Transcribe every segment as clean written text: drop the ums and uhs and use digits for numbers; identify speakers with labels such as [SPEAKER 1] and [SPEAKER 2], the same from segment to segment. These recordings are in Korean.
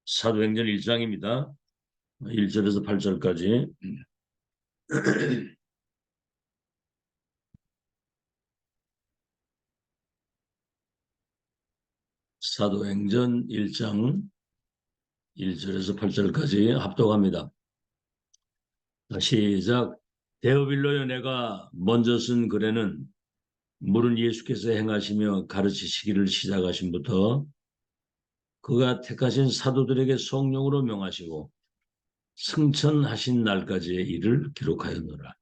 [SPEAKER 1] 사도행전 1장입니다. 1절에서 8절까지. 사도행전 1장 1절에서 8절까지 합독합니다. 시작. 데오빌로여, 내가 먼저 쓴 글에는 물은 예수께서 행하시며 가르치시기를 시작하신부터 그가 택하신 사도들에게 성령으로 명하시고 승천하신 날까지의 일을 기록하였노라.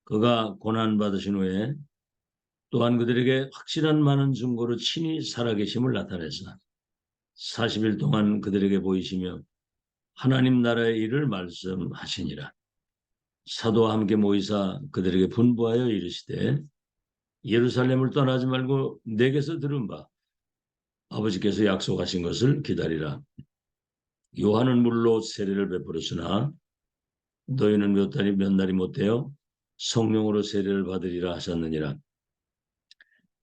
[SPEAKER 1] 그가 고난받으신 후에 또한 그들에게 확실한 많은 증거로 친히 살아계심을 나타내사 40일 동안 그들에게 보이시며 하나님 나라의 일을 말씀하시니라. 사도와 함께 모이사 그들에게 분부하여 이르시되 예루살렘을 떠나지 말고 내게서 들은 바 아버지께서 약속하신 것을 기다리라. 요한은 물로 세례를 베풀었으나 너희는 몇 날이 못되어 성령으로 세례를 받으리라 하셨느니라.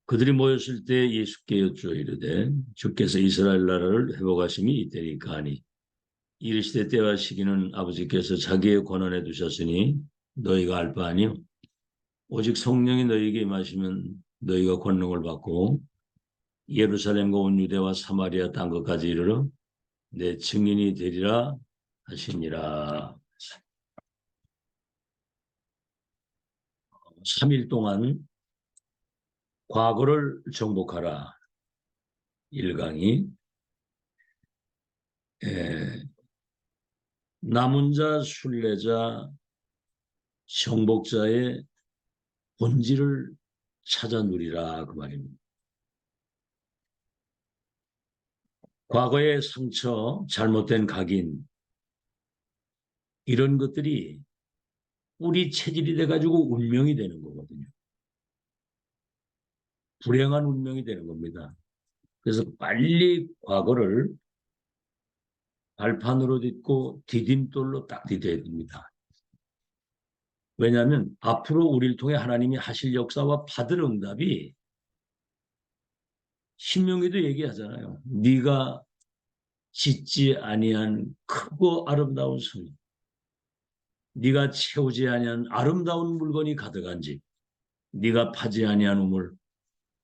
[SPEAKER 1] 그들이 모였을 때 예수께 여쭈어 이르되 주께서 이스라엘 나라를 회복하심이 이때니까 하니 이르시되 때와 시기는 아버지께서 자기의 권한에 두셨으니 너희가 알 바 아니요 오직 성령이 너희에게 임하시면 너희가 권능을 받고 예루살렘과 온 유대와 사마리아 땅 끝까지 이르러 내 증인이 되리라 하시니라. 3일 동안 과거를 정복하라 1강이 남은 자, 순례자, 정복자의 본질을 찾아 누리라 그 말입니다. 과거의 상처, 잘못된 각인 이런 것들이 뿌리 체질이 돼가지고 운명이 되는 거거든요. 불행한 운명이 되는 겁니다. 그래서 빨리 과거를 발판으로 딛고 디딤돌로 딱 디뎌야 됩니다. 왜냐하면 앞으로 우리를 통해 하나님이 하실 역사와 받을 응답이 신명기도 얘기하잖아요. 네가 짓지 아니한 크고 아름다운 성, 네가 채우지 아니한 아름다운 물건이 가득한 집, 네가 파지 아니한 우물,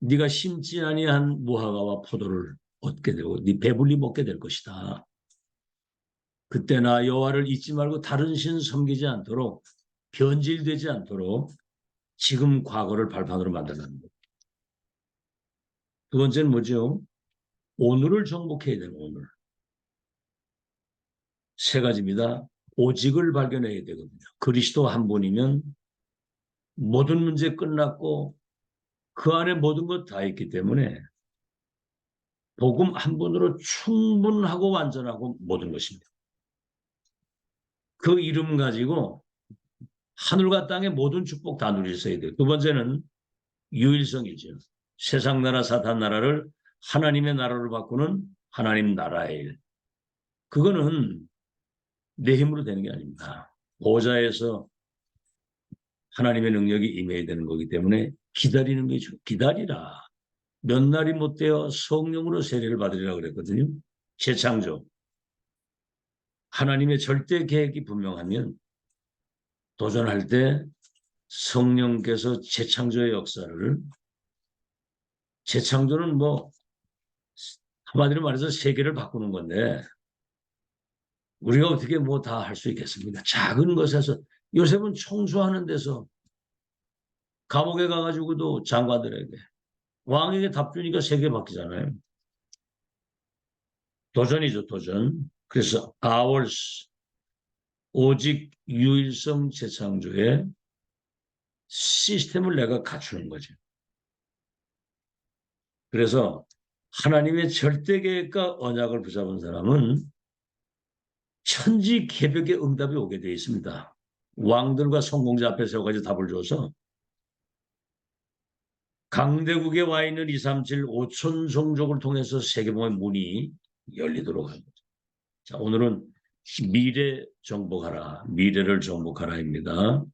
[SPEAKER 1] 네가 심지 아니한 무화과와 포도를 얻게 되고 네 배불리 먹게 될 것이다. 그때 나 여호와를 잊지 말고 다른 신 섬기지 않도록 변질되지 않도록 지금 과거를 발판으로 만들라는 거예요. 두 번째는 뭐죠? 오늘을 정복해야 되는 오늘. 세 가지입니다. 오직을 발견해야 되거든요. 그리스도 한 분이면 모든 문제 끝났고 그 안에 모든 것 다 있기 때문에 복음 한 분으로 충분하고 완전하고 모든 것입니다. 그 이름 가지고 하늘과 땅의 모든 축복 다 누릴 수 있어야 돼요. 두 번째는 유일성이죠. 세상 나라 사탄 나라를 하나님의 나라로 바꾸는 하나님 나라의 일. 그거는 내 힘으로 되는 게 아닙니다. 보좌에서 하나님의 능력이 임해야 되는 거기 때문에 기다리는 게 기다리라. 몇 날이 못 되어 성령으로 세례를 받으리라 그랬거든요. 재창조. 하나님의 절대 계획이 분명하면 도전할 때 성령께서 재창조의 역사를 재창조는 뭐 한마디로 말해서 세계를 바꾸는 건데 우리가 어떻게 뭐 다 할 수 있겠습니까? 작은 것에서 요셉은 청소하는 데서 감옥에 가가지고도 장관들에게 왕에게 답 주니까 세계 바뀌잖아요. 도전이죠, 도전. 그래서 hours 오직 유일성 재창조의 시스템을 내가 갖추는 거죠. 그래서 하나님의 절대 계획과 언약을 붙잡은 사람은 천지개벽의 응답이 오게 되어 있습니다. 왕들과 성공자 앞에 서가지고 답을 줘서 강대국에 와 있는 237 5천 종족을 통해서 세계복음의 문이 열리도록 합니다. 자, 오늘은 미래 정복하라, 미래를 정복하라입니다.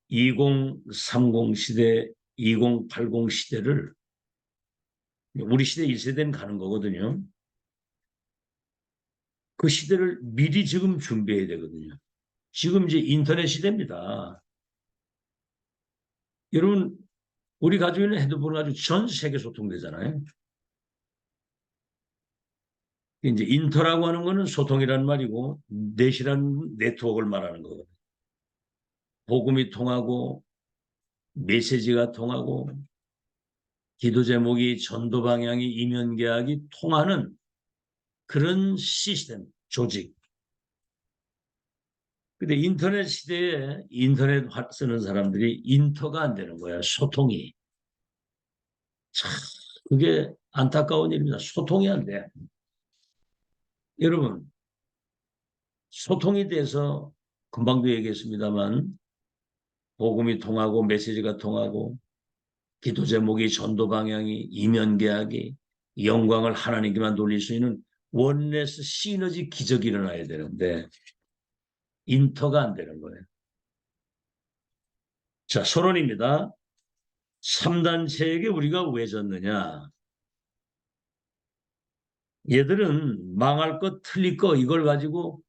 [SPEAKER 1] 2030 시대, 2080 시대를 우리 시대 1세대는 가는 거거든요. 그 시대를 미리 지금 준비해야 되거든요. 지금 이제 인터넷 시대입니다. 여러분, 우리 가지고 있는 핸드폰을 가지고 전 세계 소통되잖아요. 이제 인터라고 하는 거는 소통이라는 말이고, 넷이라는 네트워크를 말하는 거거든요. 복음이 통하고, 메시지가 통하고, 기도 제목이 전도 방향이 이면 계약이 통하는 그런 시스템, 조직. 근데 인터넷 시대에 인터넷 쓰는 사람들이 인터가 안 되는 거야, 소통이. 참, 그게 안타까운 일입니다. 소통이 안 돼. 여러분, 소통이 돼서 금방도 얘기했습니다만 복음이 통하고 메시지가 통하고 기도 제목이 전도 방향이 이면 계약이 영광을 하나님께만 돌릴 수 있는 원네스 시너지 기적이 일어나야 되는데 인터가 안 되는 거예요. 자, 서론입니다. 3단체에게 우리가 왜 졌느냐? 얘들은 망할 것, 틀릴 것 이걸 가지고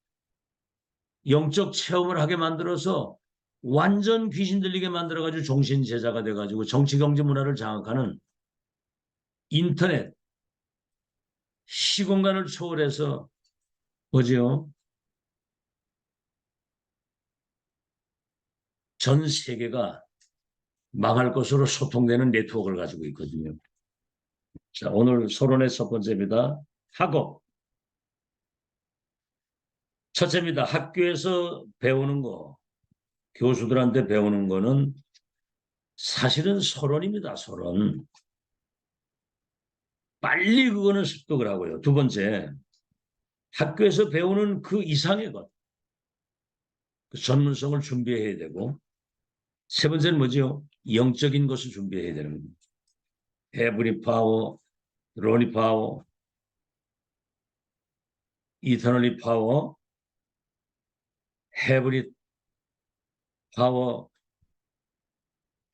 [SPEAKER 1] 영적 체험을 하게 만들어서 완전 귀신 들리게 만들어가지고 종신 제자가 돼가지고 정치, 경제, 문화를 장악하는 인터넷, 시공간을 초월해서 뭐지요? 전 세계가 망할 것으로 소통되는 네트워크를 가지고 있거든요. 자, 오늘 서론의 첫 번째입니다. 학업. 첫째입니다. 학교에서 배우는 거, 교수들한테 배우는 거는 사실은 서론입니다. 서론. 빨리 그거는 습득을 하고요. 두 번째, 학교에서 배우는 그 이상의 것, 그 전문성을 준비해야 되고, 세 번째는 뭐죠? 영적인 것을 준비해야 되는 겁니다. 헤브리 파워, 로니 파워, 이터널리 파워, 헤브리 파워,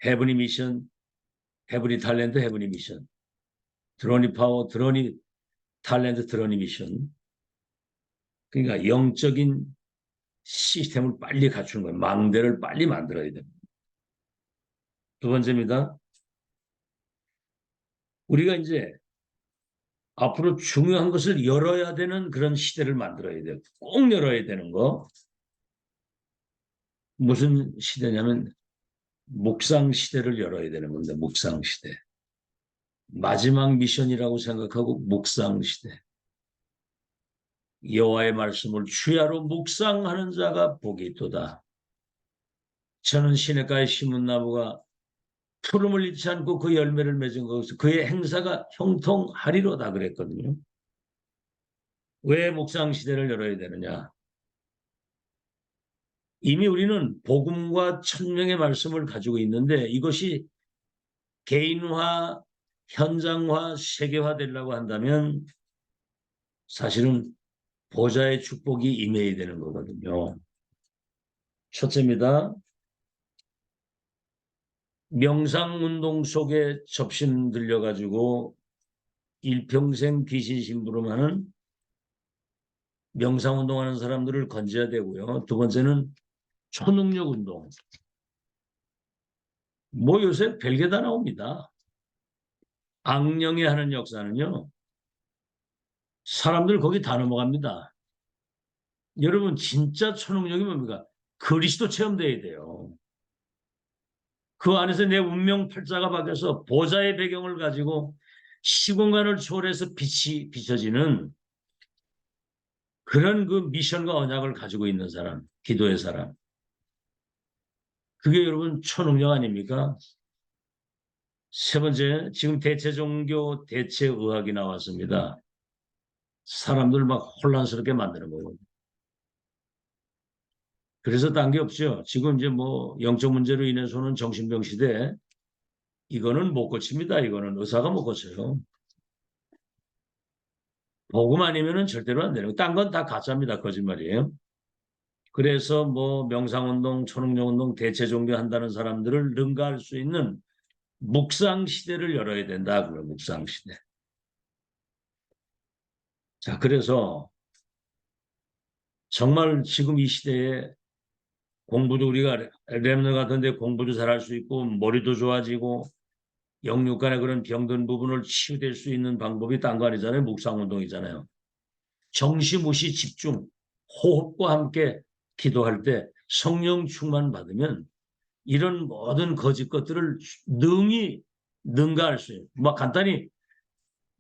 [SPEAKER 1] 헤브리 미션, 헤브리 탤런트, 헤브리 미션, 드로니 파워, 드로니 탤런트, 드로니 미션. 그러니까 영적인 시스템을 빨리 갖추는 거예요. 망대를 빨리 만들어야 됩니다. 두 번째입니다. 우리가 이제 앞으로 중요한 것을 열어야 되는 그런 시대를 만들어야 돼요. 꼭 열어야 되는 거. 무슨 시대냐면 묵상 시대를 열어야 되는 건데 묵상 시대. 마지막 미션이라고 생각하고 묵상 시대. 여호와의 말씀을 주야로 묵상하는 자가 복이 있도다. 저는 시냇가에 심은 나무가 푸름을 잃지 않고 그 열매를 맺은 것에서 그의 행사가 형통하리로다 그랬거든요. 왜 묵상 시대를 열어야 되느냐? 이미 우리는 복음과 천명의 말씀을 가지고 있는데 이것이 개인화, 현장화, 세계화 되려고 한다면 사실은 보좌의 축복이 임해야 되는 거거든요. 첫째입니다. 명상운동 속에 접신 들려가지고 일평생 귀신 심부름하는 명상운동하는 사람들을 건져야 되고요. 두 번째는 초능력 운동. 뭐 요새 별게 다 나옵니다. 악령이 하는 역사는요. 사람들 거기 다 넘어갑니다. 여러분 진짜 초능력이 뭡니까? 그리스도 체험돼야 돼요. 그 안에서 내 운명 팔자가 바뀌어서 보좌의 배경을 가지고 시공간을 초월해서 빛이 비춰지는 그런 그 미션과 언약을 가지고 있는 사람, 기도의 사람. 그게 여러분 초능력 아닙니까? 세 번째, 지금 대체 종교, 대체 의학이 나왔습니다. 사람들 막 혼란스럽게 만드는 거거든요. 그래서 딴 게 없죠. 지금 이제 뭐 영적 문제로 인해서는 정신병 시대 이거는 못 고칩니다. 이거는 의사가 못 고쳐요. 복음 아니면은 절대로 안 되는 거. 딴 건 다 가짜입니다. 거짓말이에요. 그래서 뭐 명상운동, 초능력운동, 대체 종교 한다는 사람들을 능가할 수 있는 묵상 시대를 열어야 된다. 그런 묵상 시대. 자, 그래서 정말 지금 이 시대에 공부도 우리가 랩너 같은데 공부도 잘할 수 있고 머리도 좋아지고 영육 간의 그런 병든 부분을 치유될 수 있는 방법이 딴 거 아니잖아요. 묵상운동이잖아요. 정시무시 집중, 호흡과 함께 기도할 때 성령 충만 받으면 이런 모든 거짓 것들을 능히 능가할 수 있어요. 뭐 간단히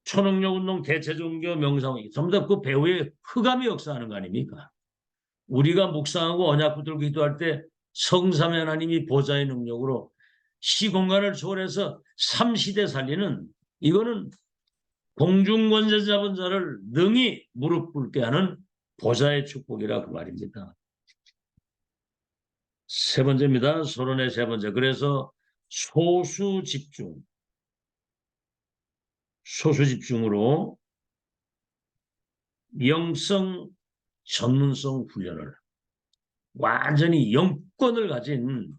[SPEAKER 1] 초능력 운동, 대체 종교, 명상 전부 다 그 배후에 흑암이 역사하는 거 아닙니까? 우리가 묵상하고 언약 붙들고 기도할 때 성삼위 하나님이 보좌의 능력으로 시공간을 초월해서 삼시대 살리는 이거는 공중권세 잡은 자를 능히 무릎 꿇게 하는 보좌의 축복이라 그 말입니다. 세 번째입니다. 서론의 세 번째. 그래서 소수 집중으로 영성 전문성 훈련을 완전히 영권을 가진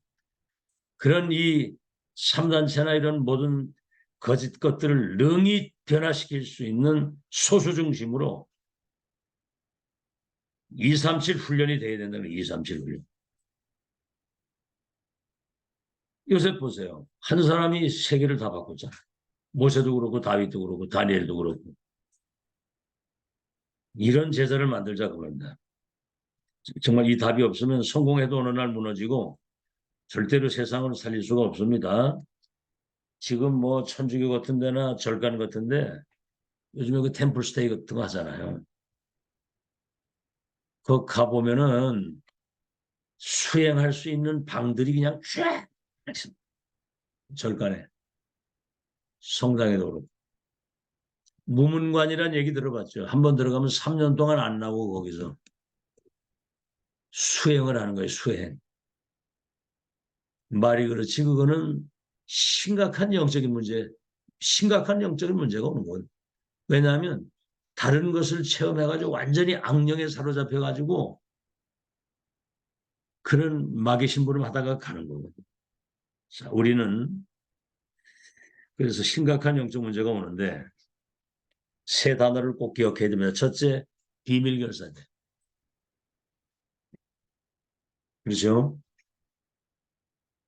[SPEAKER 1] 그런 이 3단체나 이런 모든 거짓 것들을 능히 변화시킬 수 있는 소수 중심으로 237 훈련이 돼야 된다는 237 훈련. 요새 보세요. 한 사람이 세계를 다 바꿨잖아요. 모세도 그렇고 다윗도 그렇고 다니엘도 그렇고. 이런 제자를 만들자 그럽니다. 정말 이 답이 없으면 성공해도 어느 날 무너지고 절대로 세상을 살릴 수가 없습니다. 지금 뭐 천주교 같은 데나 절간 같은데 요즘에 그 템플스테이 같은 거 하잖아요. 그 가보면은 수행할 수 있는 방들이 그냥 쫙 절간에 성당에도 그렇고 무문관이라는 얘기 들어봤죠. 한번 들어가면 3년 동안 안 나오고 거기서 수행을 하는 거예요. 수행. 말이 그렇지 그거는 심각한 영적인 문제가 오는 거예요. 왜냐하면 다른 것을 체험해가지고 완전히 악령에 사로잡혀가지고 그런 마귀 심부름 하다가 가는 거거든요. 자, 우리는 그래서 심각한 영적 문제가 오는데 세 단어를 꼭 기억해야 됩니다. 첫째, 비밀결사대. 그렇죠?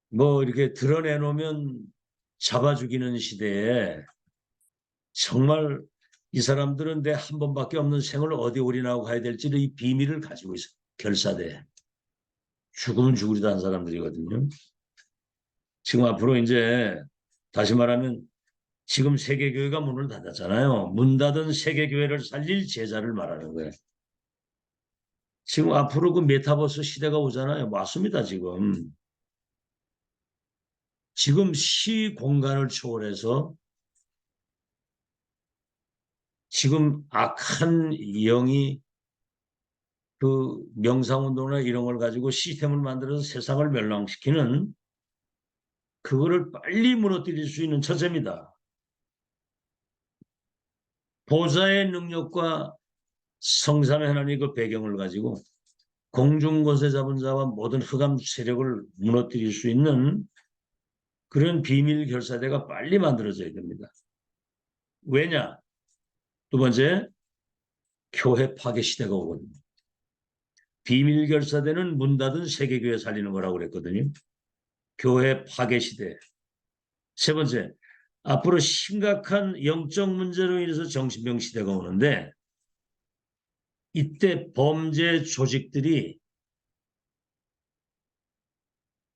[SPEAKER 1] 뭐 이렇게 드러내놓으면 잡아 죽이는 시대에 정말 이 사람들은 내 한 번밖에 없는 생을 어디 올인하고 가야 될지를 이 비밀을 가지고 있어. 결사대. 죽으면 죽으리다 한 사람들이거든요. 지금 앞으로 이제 다시 말하면 지금 세계교회가 문을 닫았잖아요. 문 닫은 세계교회를 살릴 제자를 말하는 거예요. 지금 앞으로 그 메타버스 시대가 오잖아요. 맞습니다, 지금. 지금 시 공간을 초월해서 지금 악한 영이 그 명상운동이나 이런 걸 가지고 시스템을 만들어서 세상을 멸망시키는 그거를 빨리 무너뜨릴 수 있는 처세입니다. 보좌의 능력과 성삼의 하나님의 그 배경을 가지고 공중권세 잡은 자와 모든 흑암 세력을 무너뜨릴 수 있는 그런 비밀 결사대가 빨리 만들어져야 됩니다. 왜냐? 두 번째, 교회 파괴 시대가 오거든요. 비밀 결사대는 문 닫은 세계교회 살리는 거라고 그랬거든요. 교회 파괴 시대. 세 번째, 앞으로 심각한 영적 문제로 인해서 정신병 시대가 오는데 이때 범죄 조직들이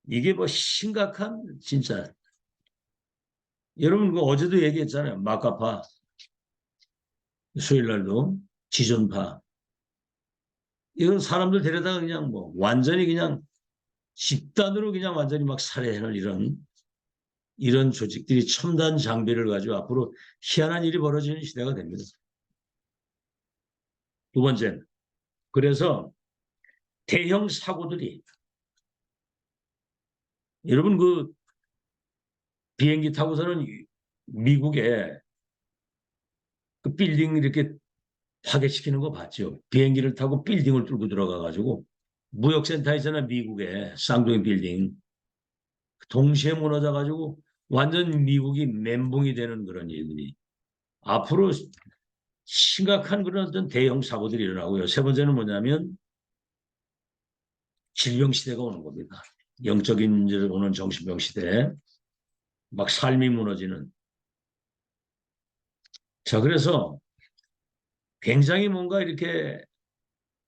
[SPEAKER 1] 이게 뭐 심각한 진짜 여러분 그 어제도 얘기했잖아요. 마카파 수요일 날도 지존파 이런 사람들 데려다가 그냥 뭐 완전히 그냥 집단으로 그냥 완전히 막 살해하는 이런 조직들이 첨단 장비를 가지고 앞으로 희한한 일이 벌어지는 시대가 됩니다. 두 번째, 그래서 대형 사고들이 여러분 그 비행기 타고서는 미국에 그 빌딩 이렇게 파괴시키는 거 봤죠. 비행기를 타고 빌딩을 뚫고 들어가가지고 무역센터 있잖아 미국에 쌍둥이 빌딩 동시에 무너져가지고 완전 미국이 멘붕이 되는 그런 일들이 앞으로 심각한 그런 어떤 대형 사고들이 일어나고요. 세 번째는 뭐냐면 질병 시대가 오는 겁니다. 영적인 문제로 오는 정신병 시대. 막 삶이 무너지는. 자, 그래서 굉장히 뭔가 이렇게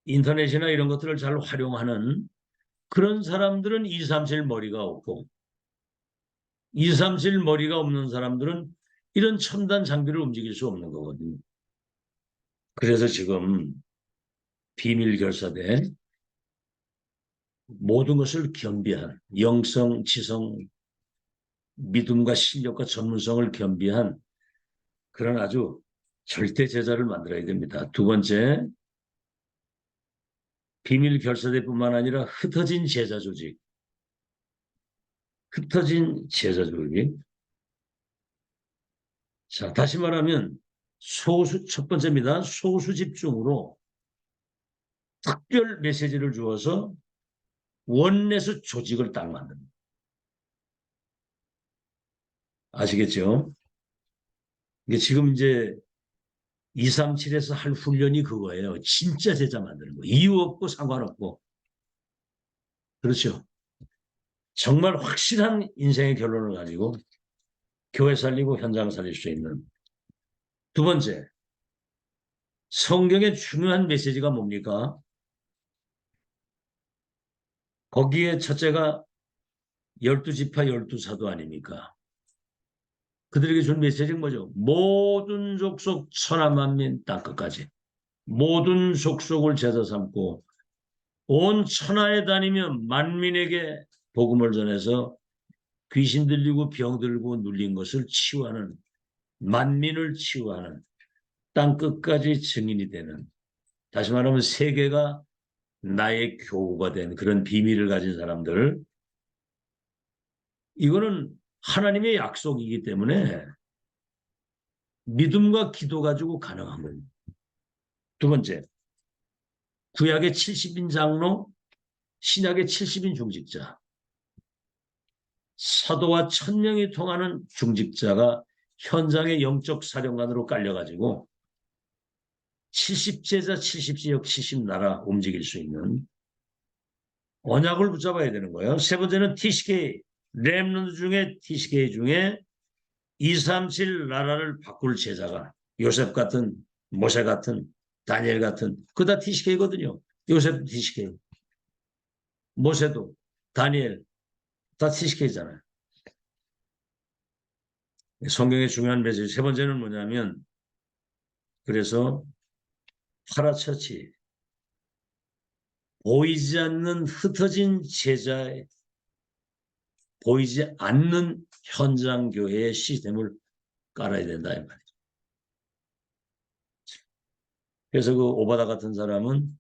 [SPEAKER 1] 인터넷이나 이런 것들을 잘 활용하는 그런 사람들은 237 머리가 없고 237 머리가 없는 사람들은 이런 첨단 장비를 움직일 수 없는 거거든요. 그래서 지금 비밀 결사된 모든 것을 겸비한 영성, 지성, 믿음과 실력과 전문성을 겸비한 그런 아주 절대 제자를 만들어야 됩니다. 두 번째, 비밀 결사대뿐만 아니라 흩어진 제자 조직. 흩어진 제자 조직. 자, 다시 말하면 첫 번째입니다. 소수 집중으로 특별 메시지를 주어서 원내수 조직을 딱 만듭니다. 아시겠죠? 이게 지금 이제 237에서 할 훈련이 그거예요. 진짜 제자 만드는 거. 이유 없고 상관없고. 그렇죠. 정말 확실한 인생의 결론을 가지고 교회 살리고 현장 살릴 수 있는. 두 번째, 성경의 중요한 메시지가 뭡니까? 거기에 첫째가 12지파 12사도 아닙니까? 그들에게 준 메시지는 뭐죠? 모든 족속 천하 만민 땅끝까지 모든 족속을 제자 삼고 온 천하에 다니며 만민에게 복음을 전해서 귀신 들리고 병 들고 눌린 것을 치유하는 만민을 치유하는 땅끝까지 증인이 되는 다시 말하면 세계가 나의 교우가 된 그런 비밀을 가진 사람들 이거는 하나님의 약속이기 때문에 믿음과 기도 가지고 가능한 겁니다. 두 번째, 구약의 70인 장로, 신약의 70인 중직자, 사도와 1000명이 통하는 중직자가 현장의 영적 사령관으로 깔려가지고 70제자 70지역 70나라 움직일 수 있는 언약을 붙잡아야 되는 거예요. 세 번째는 TCK, 렘넌트 중에 TCK 중에 237 나라를 바꿀 제자가 요셉 같은 모세 같은 다니엘 같은 그 다 TCK거든요. 요셉도 TCK, 모세도 다니엘 다 TCK잖아요. 성경의 중요한 메시지 세 번째는 뭐냐면 그래서 파라처치 보이지 않는 흩어진 제자의 보이지 않는 현장 교회의 시스템을 깔아야 된다 이 말이죠. 그래서 그 오바다 같은 사람은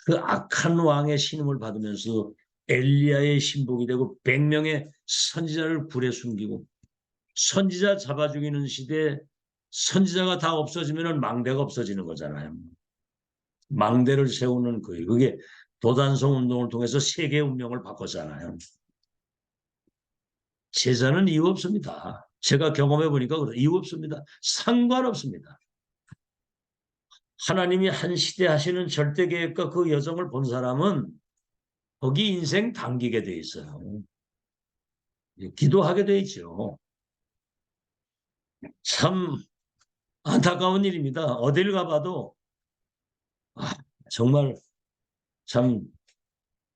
[SPEAKER 1] 그 악한 왕의 신임을 받으면서 엘리야의 신복이 되고 100명의 선지자를 불에 숨기고 선지자 잡아 죽이는 시대에 선지자가 다 없어지면 망대가 없어지는 거잖아요. 망대를 세우는 거예요. 그게 도단성 운동을 통해서 세계 운명을 바꿨잖아요. 제자는 이유 없습니다. 제가 경험해 보니까 그래요. 이유 없습니다. 상관없습니다. 하나님이 한 시대 하시는 절대 계획과 그 여정을 본 사람은 거기 인생 당기게 돼 있어요. 기도하게 돼 있죠. 참 안타까운 일입니다. 어딜 가봐도 정말 참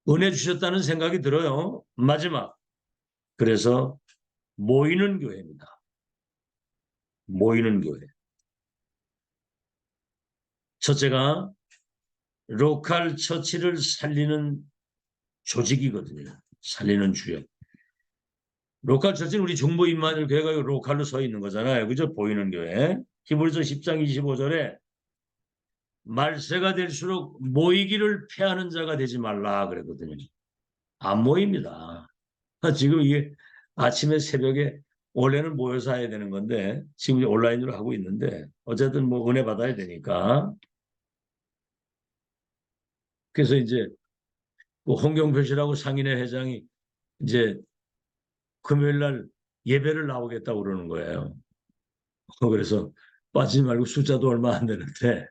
[SPEAKER 1] 은혜 주셨다는 생각이 들어요. 마지막 그래서 모이는 교회입니다. 모이는 교회. 첫째가 로컬 처치를 살리는 조직이거든요. 살리는 주역. 로컬 처치는 우리 중보 임마누엘 교회가 로컬로 서 있는 거잖아요. 그죠? 보이는 교회. 히브리서 10장 25절에 말세가 될수록 모이기를 패하는 자가 되지 말라 그랬거든요. 안 모입니다. 지금 이게 아침에 새벽에 원래는 모여서 해야 되는 건데 지금 온라인으로 하고 있는데 어쨌든 뭐 은혜 받아야 되니까 그래서 이제 그 홍경표 씨라고 상인회 회장이 이제 금요일 날 예배를 나오겠다고 그러는 거예요. 그래서 빠지지 말고 숫자도 얼마 안 되는데.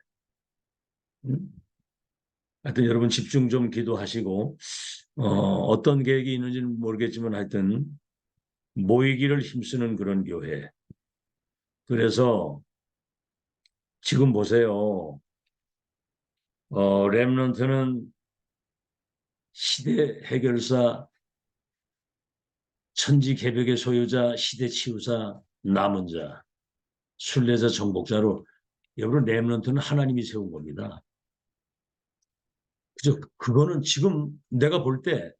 [SPEAKER 1] 하여튼 여러분 집중 좀 기도하시고 어떤 계획이 있는지는 모르겠지만 하여튼 모이기를 힘쓰는 그런 교회. 그래서 지금 보세요. 렘넌트는 시대 해결사, 천지개벽의 소유자, 시대 치유사, 남은 자, 순례자, 정복자로 여러분 렘넌트는 하나님이 세운 겁니다. 그죠? 그거는 지금 내가 볼 때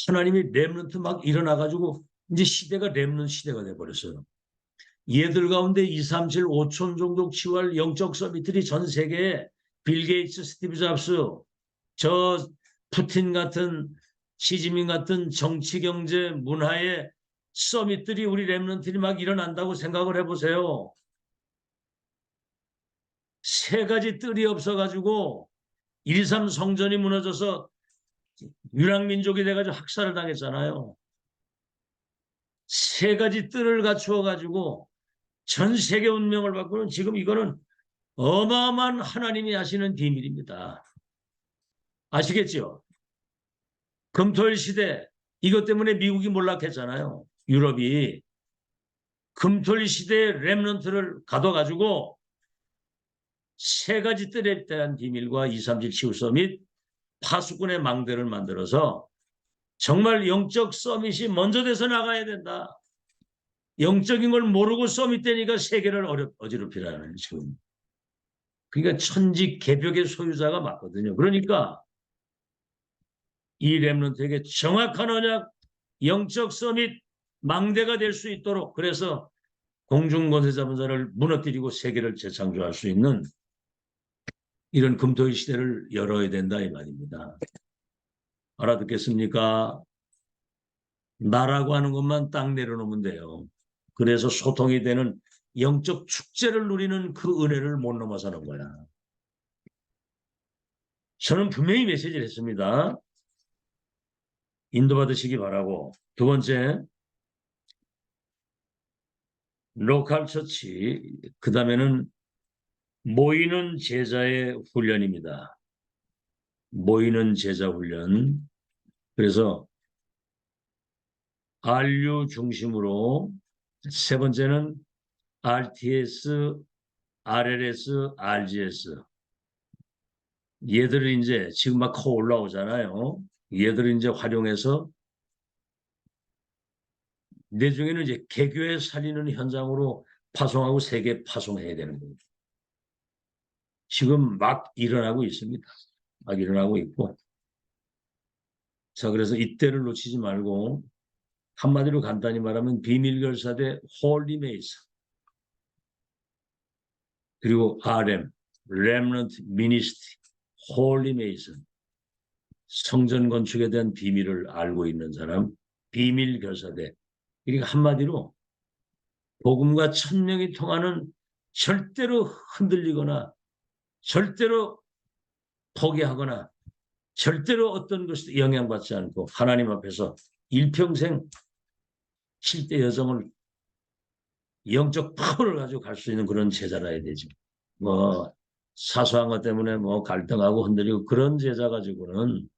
[SPEAKER 1] 하나님이 렘넌트 막 일어나가지고 이제 시대가 렘넌트 시대가 돼버렸어요. 얘들 가운데 2, 3, 7, 5천 정도 치유할 영적 서밋들이 전 세계에 빌 게이츠, 스티브 잡스, 저 푸틴 같은 시진핑 같은 정치, 경제, 문화의 서밋들이 우리 렘넌트들이 막 일어난다고 생각을 해보세요. 세 가지 뜰이 없어가지고 1.23 성전이 무너져서 유랑민족이 돼가지고 학살을 당했잖아요. 세 가지 뜰을 갖추어가지고 전 세계 운명을 바꾸는 지금 이거는 어마어마한 하나님이 하시는 비밀입니다. 아시겠죠? 금토일 시대 이것 때문에 미국이 몰락했잖아요. 유럽이 금토일 시대의 렘넌트를 가둬가지고 세 가지 뜰에 대한 비밀과 237 치유서 및 파수꾼의 망대를 만들어서 정말 영적 서밋이 먼저 돼서 나가야 된다. 영적인 걸 모르고 서밋 되니까 세계를 어지럽히라는 지금. 그러니까 천지 개벽의 소유자가 맞거든요. 그러니까 이 렘넌트에게 정확한 언약, 영적 서밋, 망대가 될 수 있도록 그래서 공중권세 잡은 자를 무너뜨리고 세계를 재창조할 수 있는 이런 금토일 시대를 열어야 된다 이 말입니다. 알아듣겠습니까? 나라고 하는 것만 딱 내려놓으면 돼요. 그래서 소통이 되는 영적 축제를 누리는 그 은혜를 못 넘어서는 거야. 저는 분명히 메시지를 했습니다. 인도받으시기 바라고. 두 번째, 로컬 처치, 그 다음에는 모이는 제자의 훈련입니다. 모이는 제자 훈련. 그래서 RU 중심으로 세 번째는 RTS, RLS, RGS. 얘들을 이제 지금 막 커 올라오잖아요. 얘들을 이제 활용해서 내중에는 이제 개교에 살리는 현장으로 파송하고 세계 파송해야 되는 겁니다. 지금 막 일어나고 있습니다. 막 일어나고 있고. 자, 그래서 이때를 놓치지 말고 한마디로 간단히 말하면 비밀결사대 홀리메이스 그리고 RM, Remnant Ministry, 홀리메이스 성전 건축에 대한 비밀을 알고 있는 사람 비밀결사대. 그러니까 한마디로 복음과 천명이 통하는 절대로 흔들리거나 절대로 포기하거나 절대로 어떤 것이 영향받지 않고 하나님 앞에서 일평생 7대 여정을 영적 파워를 가지고 갈 수 있는 그런 제자라야 되지. 뭐 사소한 것 때문에 뭐 갈등하고 흔들리고 그런 제자 가지고는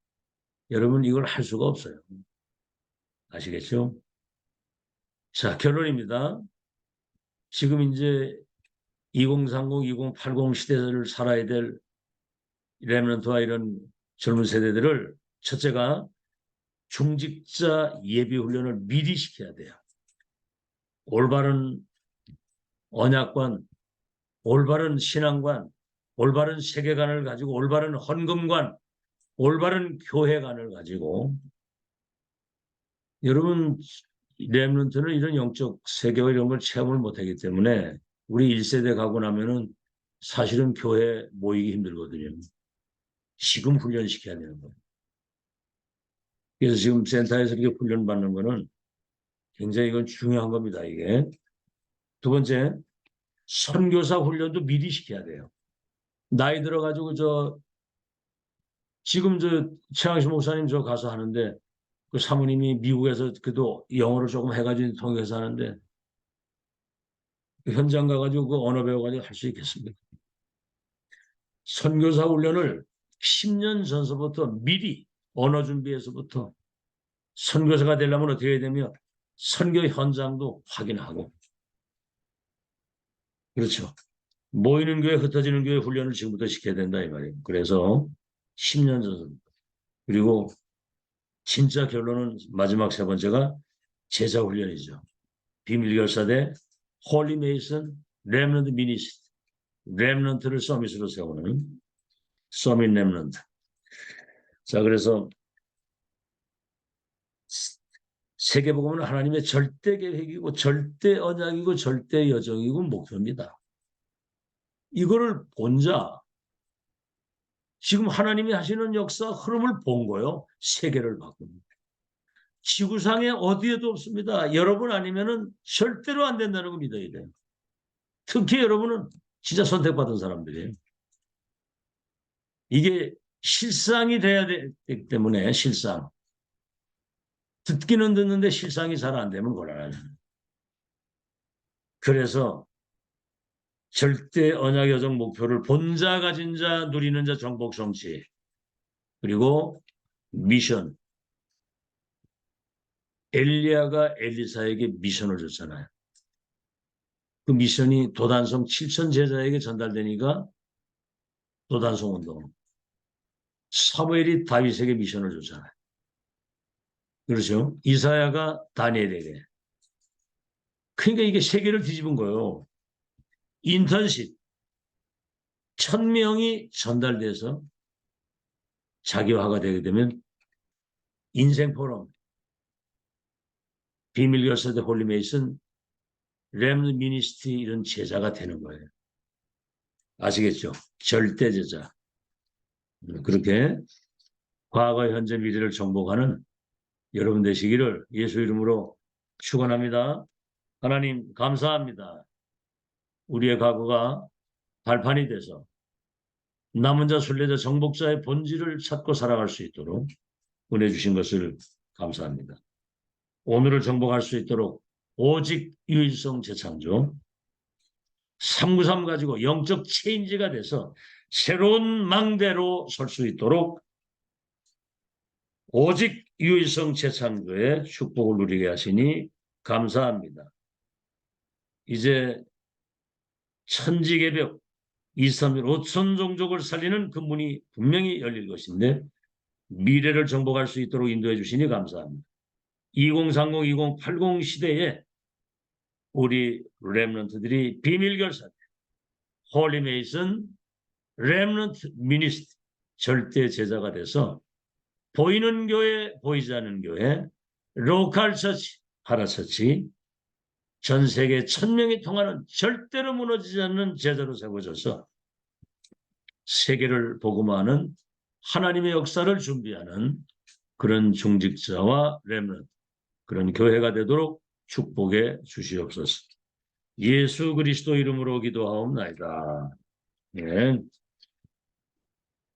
[SPEAKER 1] 여러분 이걸 할 수가 없어요. 아시겠죠? 자, 결론입니다. 지금 이제 2030, 2080 시대를 살아야 될 렘넌트와 이런 젊은 세대들을 첫째가 중직자 예비 훈련을 미리 시켜야 돼요. 올바른 언약관, 올바른 신앙관, 올바른 세계관을 가지고 올바른 헌금관, 올바른 교회관을 가지고 여러분 렘넌트는 이런 영적 세계와 이런 걸 체험을 못하기 때문에 우리 1세대 가고 나면은 사실은 교회 모이기 힘들거든요. 지금 훈련시켜야 되는 거예요. 그래서 지금 센터에서 이렇게 훈련받는 거는 굉장히 이건 중요한 겁니다. 이게. 두 번째, 선교사 훈련도 미리 시켜야 돼요. 나이 들어가지고 지금 최양식 목사님 저 가서 하는데 그 사모님이 미국에서 그래도 영어를 조금 해가지고 통역해서 하는데 현장 가가지고 그 언어 배워가지고 할 수 있겠습니까? 선교사 훈련을 10년 전서부터 미리 언어 준비해서부터 선교사가 되려면 어떻게 해야 되며 선교 현장도 확인하고 그렇죠. 모이는 교회 흩어지는 교회 훈련을 지금부터 시켜야 된다 이 말이에요. 그래서 10년 전서부터 그리고 진짜 결론은 마지막 세 번째가 제자 훈련이죠. 비밀결사대 홀리 메이슨 렘넌트 미니스트 렘넌트를 서밋으로 세우는 서밋 렘넌트. 자 그래서 세계복음은 하나님의 절대 계획이고 절대 언약이고 절대 여정이고 목표입니다. 이거를 본자 지금 하나님이 하시는 역사 흐름을 본 거요. 세계를 바꿉니다. 지구상에 어디에도 없습니다. 여러분 아니면은 절대로 안 된다는 거 믿어야 돼요. 특히 여러분은 진짜 선택받은 사람들이에요. 이게 실상이 돼야 되기 때문에 실상. 듣기는 듣는데 실상이 잘 안 되면 곤란해요. 그래서 절대 언약 여정 목표를 본자 가진 자 누리는 자 정복 성취 그리고 미션 엘리야가 엘리사에게 미션을 줬잖아요. 그 미션이 도단성 7천 제자에게 전달되니까 도단성 운동 사무엘이 다윗에게 미션을 줬잖아요. 그렇죠? 이사야가 다니엘에게 그러니까 이게 세계를 뒤집은 거예요. 인턴십 1000명이 전달돼서 자기화가 되게 되면 인생 포럼 비밀결사대 홀리메이슨 렘 미니스트 이런 제자가 되는 거예요. 아시겠죠? 절대 제자. 그렇게 과거, 현재, 미래를 정복하는 여러분 되시기를 예수 이름으로 축원합니다. 하나님 감사합니다. 우리의 과거가 발판이 돼서 남은 자, 순례자, 정복자의 본질을 찾고 살아갈 수 있도록 은혜 주신 것을 감사합니다. 오늘을 정복할 수 있도록 오직 유일성 재창조 393 가지고 영적 체인지가 돼서 새로운 망대로 설 수 있도록 오직 유일성 재창조의 축복을 누리게 하시니 감사합니다. 이제 천지개벽 2,3일 5천 종족을 살리는 그 문이 분명히 열릴 것인데 미래를 정복할 수 있도록 인도해 주시니 감사합니다. 2030, 2080 시대에 우리 렘넌트들이 비밀결사, 홀리메이슨, 렘넌트 미니스트, 절대 제자가 돼서 보이는 교회, 보이지 않는 교회, 로컬 처치, 파라처치, 전 세계 1000명이 통하는 절대로 무너지지 않는 제자로 세워져서 세계를 복음화하는 하나님의 역사를 준비하는 그런 중직자와 렘넌트, 그런 교회가 되도록 축복해 주시옵소서. 예수 그리스도 이름으로 기도하옵나이다. 예.